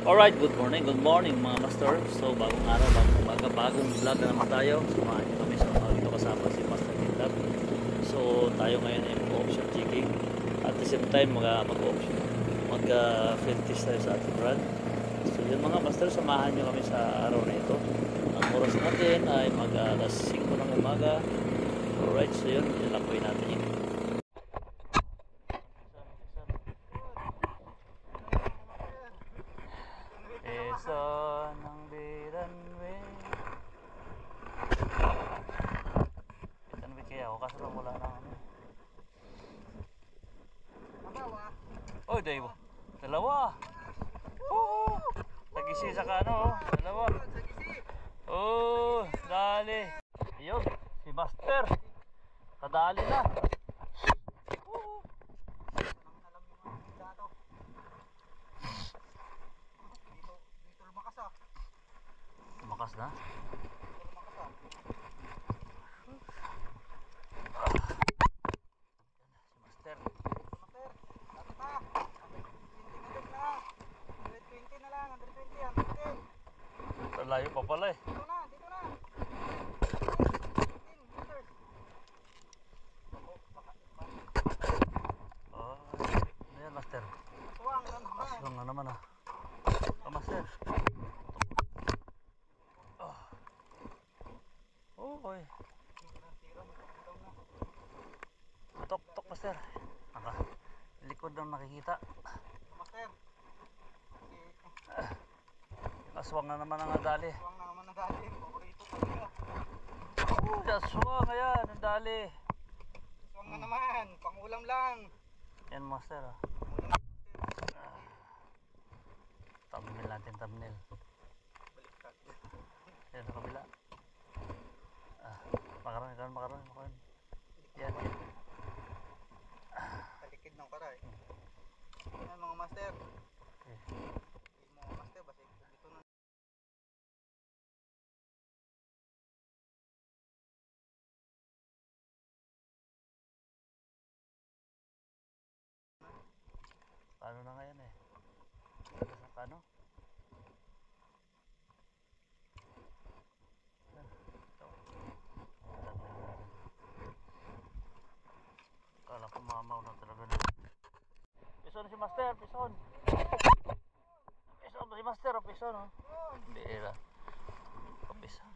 Alright, good morning mga master. So bagong araw, bagong umaga, bagong vlog na naman tayo. Samahan nyo kami sa mga dito kasama si Master Vlog. So tayo ngayon ay mag-option jigging. At the same time mag-option, mag-field test tayo sa ating rod. So yun mga master, samahan nyo kami sa araw na ito. Ang oras natin ay mag-alas 5 ng umaga. Alright, so yun, ilakoy natin yun. Esa ng biranwe. Biranwe kaya ako kasi lang wala na ano. Oh, dalawa. Oh, tagisi sa kano, dalawa. Oh, dali. Ayun, si Master. Kadali na. Lumakas na. Si Master. Layo pa pala eh. Dito na. Oh, ano yan Master? Aswang na naman ah. Oh Master. Oh, oy. Tok Master. Likod ng nakikita. Master. Aswang na naman ang nadali. Aswang na naman ang dali. Paborito talaga. Oh, aswang ayan, ang dali. Aswang na naman. Pangulam lang. Yan Master ah. Thumbnail natin, thumbnail. Baliktad. Yan sa kabila. Makaroon. Yan. Talikid ng karay. Yan mga master. Okay. Mga master, basta dito na. Paano na ngayon eh? Paano? Kala ko mamaw na talaga na. Pison si Master, pison. Pison si Master, pison oh. Bira. Pison.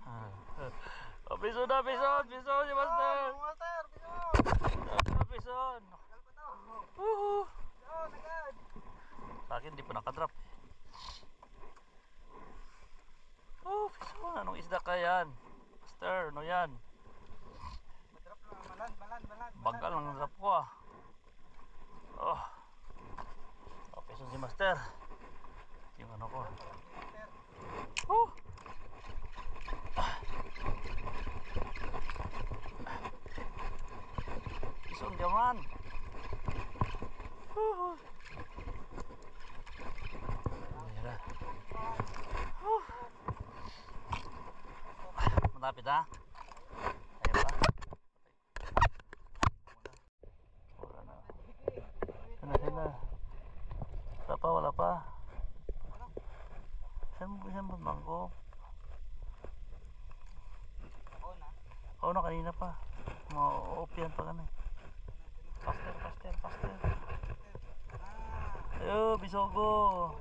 Pison si Master. Master, Pison. Sa akin di pa nakadrop. Oh, pison. Anong isda ka yan? Master, ano yan? Madrap lang, malan. Bagal ang drop ko ah. Oh. Pison si Master. Yung ano ko. Pison jaman. Mira. Malapit ha. Ayan pa. Wala na. Sila. Wala pa. Saan mo mangkok? Oo na kanina pa. Ma-opian pa ganun. Pastel. Ayo, bisogo.